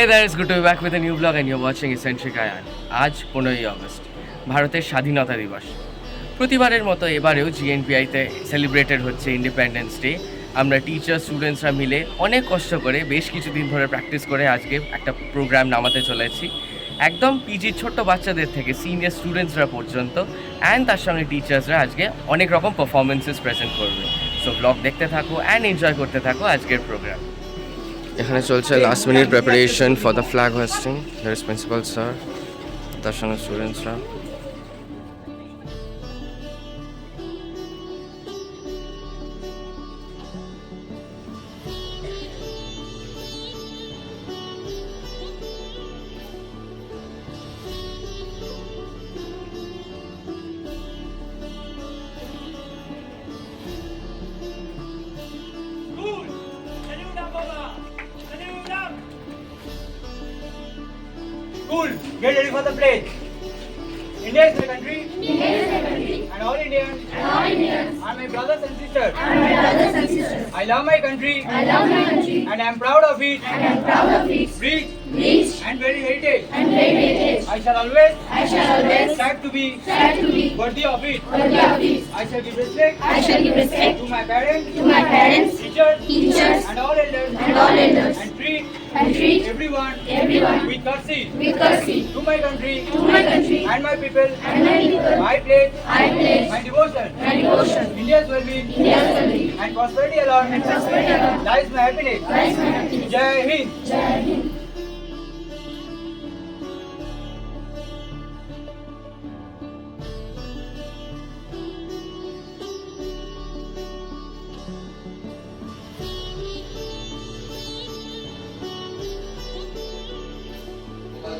Hey there, it's good to be back with a new vlog and you're watching Eccentric Ayan. আজ 15ই August ভারতের স্বাধীনতা দিবস। প্রতিবারের মতো এবারেও জিএনপিআইতে সেলিব্রেটেড হচ্ছে ইন্ডিপেন্ডেন্স ডে। আমরা টিচার স্টুডেন্টসরা মিলে অনেক কষ্ট করে বেশ কিছুদিন ধরে প্র্যাকটিস করে আজকে একটা প্রোগ্রাম নামাতে চলেছি। একদম পিজির ছোট্ট বাচ্চাদের থেকে সিনিয়র স্টুডেন্টসরা পর্যন্ত অ্যান্ড তার সঙ্গে টিচার্সরা আজকে অনেক রকম পারফরমেন্সেস প্রেজেন্ট করবে। সো ব্লগ দেখতে থাকো অ্যান্ড এনজয় করতে থাকো আজকের প্রোগ্রাম। এখানে চলছে last minute preparation for the flag hoisting. Here is principal sir, তার সঙ্গে স্টুডেন্টসরা। School, get ready for the pledge. India is my country. India is my country. And all Indians. And all Indians. Are my brothers and sisters. And my brothers and sisters. I love my country. I love my country. And I am proud of it. And I am proud of its Rich rich and very heritage. and great heritage. I shall always strive to be worthy of it. worthy of it. I shall give respect I shall give respect to my parents, to my parents, teachers, and all elders. And treat everyone with courtesy. To my country. And my people. I pledge my devotion. India's well-being. And prosperity alone. Lies my happiness. Jai Hind.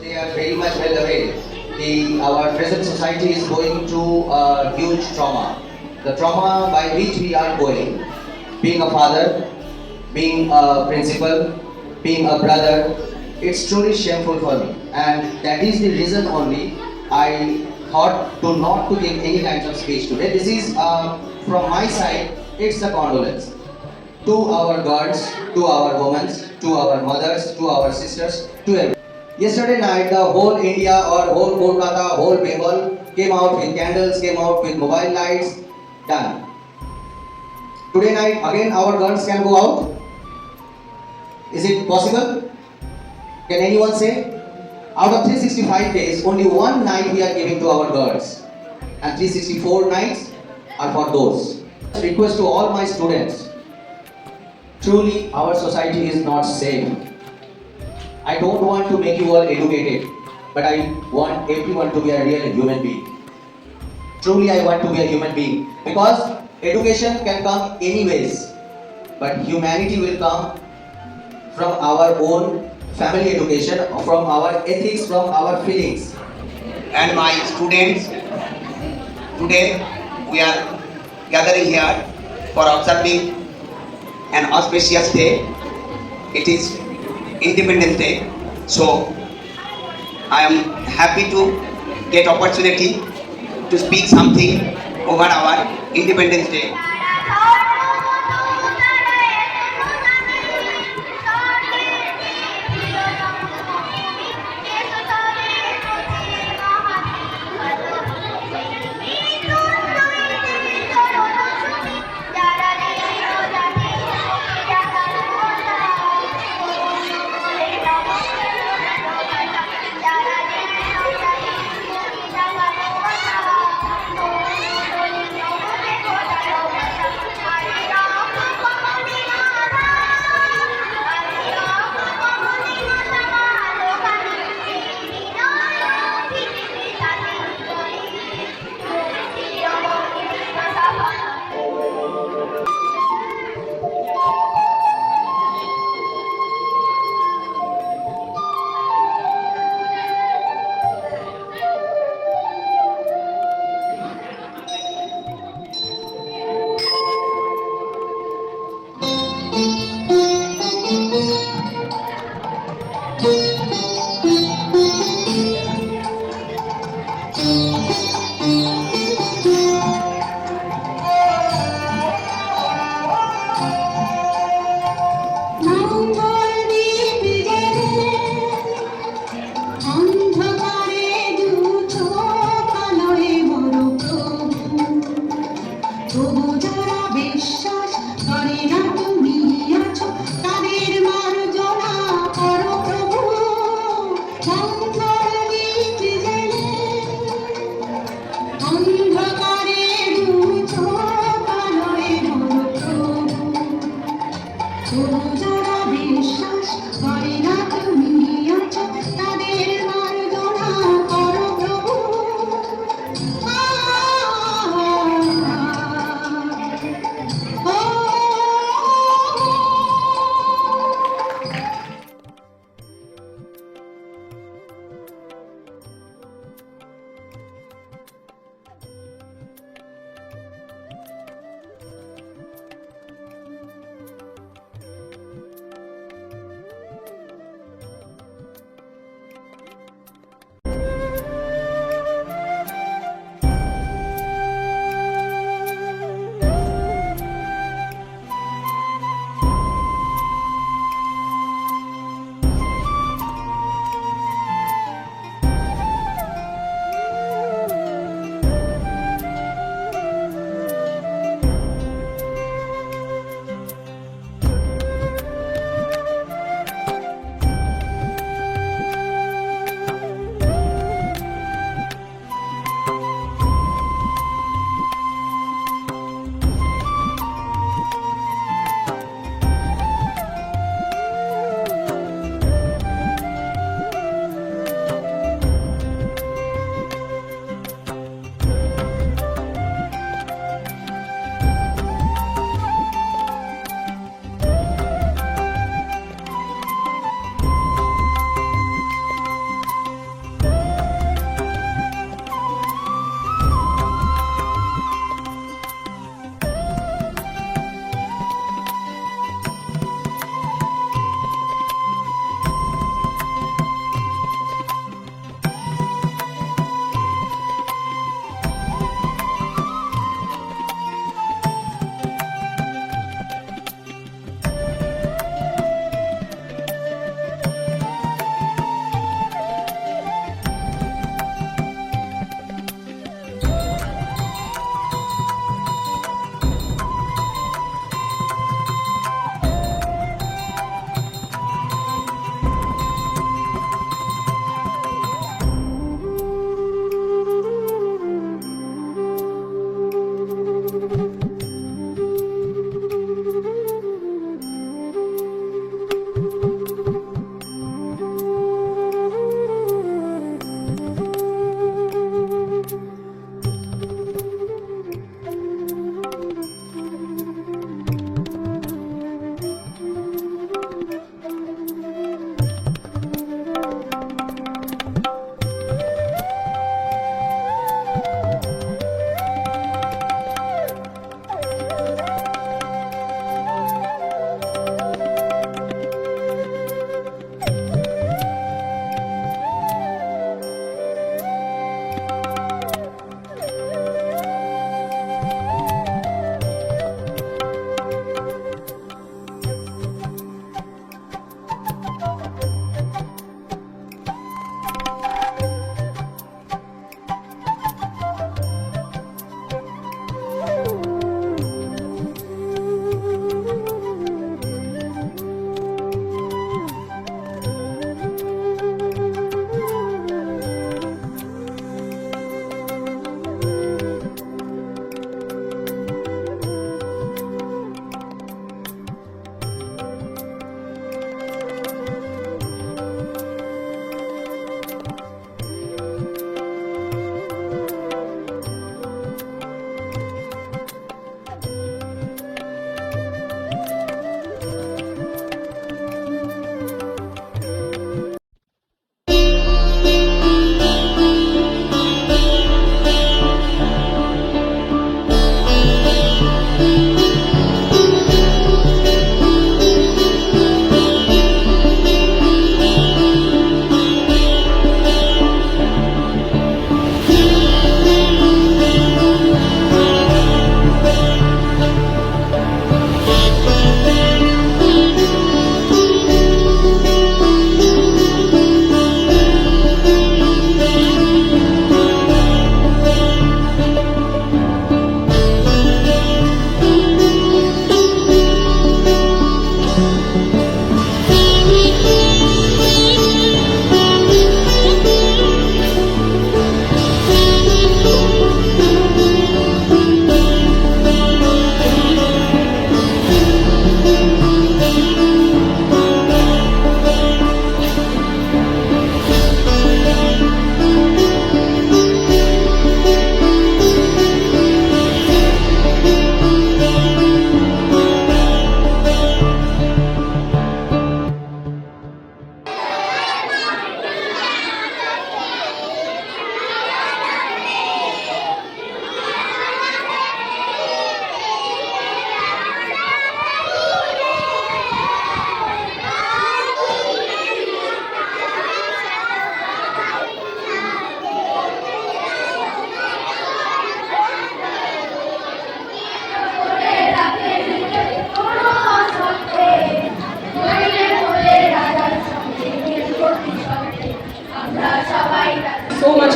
They are very much well aware. Our present society is going through a huge trauma. The trauma by which we are going, being a father, being a principal, being a brother, it's truly shameful for me. And that is the reason only I thought to not to give any kinds of speech today. This is from my side, it's a condolence to our girls, to our women, to our mothers, to our sisters, to everyone. Yesterday night, the whole India or whole Kolkata, whole Bengal came out with candles, came out with mobile lights, done. Today night, again our girls can go out. Is it possible? Can anyone say? Out of 365 days, only one night we are giving to our girls. And 364 nights are for those. Request to all my students. Truly, our society is not safe. I don't want to make you all educated, but I want everyone to be a real human being. Truly, I want to be a human being because education can come anyways, but humanity will come from our own family education, from our ethics, from our feelings. And my students, today we are gathering here for observing an auspicious day. It is Independence Day, so I am happy to get opportunity to speak something over our Independence Day.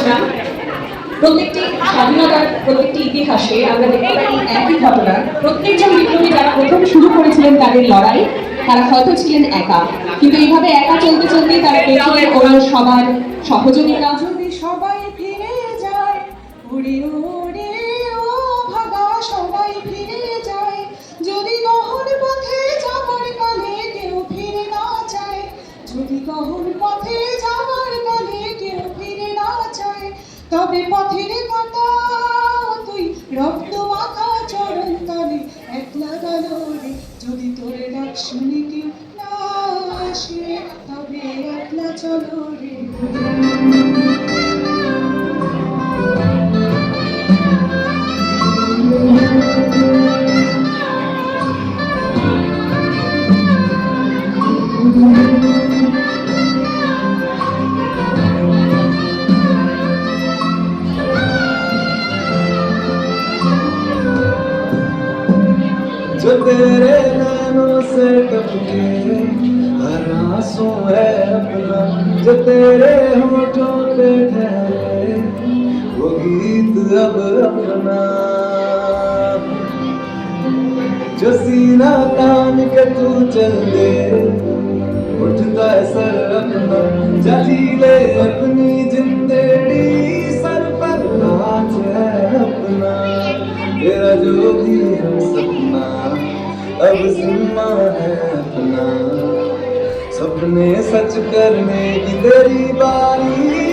চর্চা। প্রত্যেকটি স্বাধীনতার প্রত্যেকটি ইতিহাসে আমরা দেখতে পাই একই ঘটনা। প্রত্যেকজন বিপ্লবী যারা প্রথম শুরু করেছিলেন তাদের লড়াই, তারা হয়তো ছিলেন একা, কিন্তু এইভাবে একা চলতে চলতে তারা পেছনে ওরা সবার সহযোগিতা। যদি সবাই ফিরে যায় উড়ে উড়ে, ও ভাগা সবাই ফিরে যায়, যদি গহন পথে যাবার কালে কেউ ফিরে না চায়, যদি গহন পথে যাবার কালে কেউ ফিরে না চায়, তবে পথের কাঁটা তুই রক্ত মাখা চরণ তলে একলা গেল রে, যদি তোর ডাক শুনে কেউ না আসে তবে একলা চলো রে। जो तेरे नैनों से टपके हर आंसू है अपना, जो तेरे होठों पे ठहरे वो गीत अब अपना, जो सीना तान के तू चल दे उठता है सर अपना, चली ले अपनी जिंदड़ी सर पर नाच है अपना, तेरा जो भी है सपना अब जिम्मा है अपना, सपने सच करने की तेरी बारी।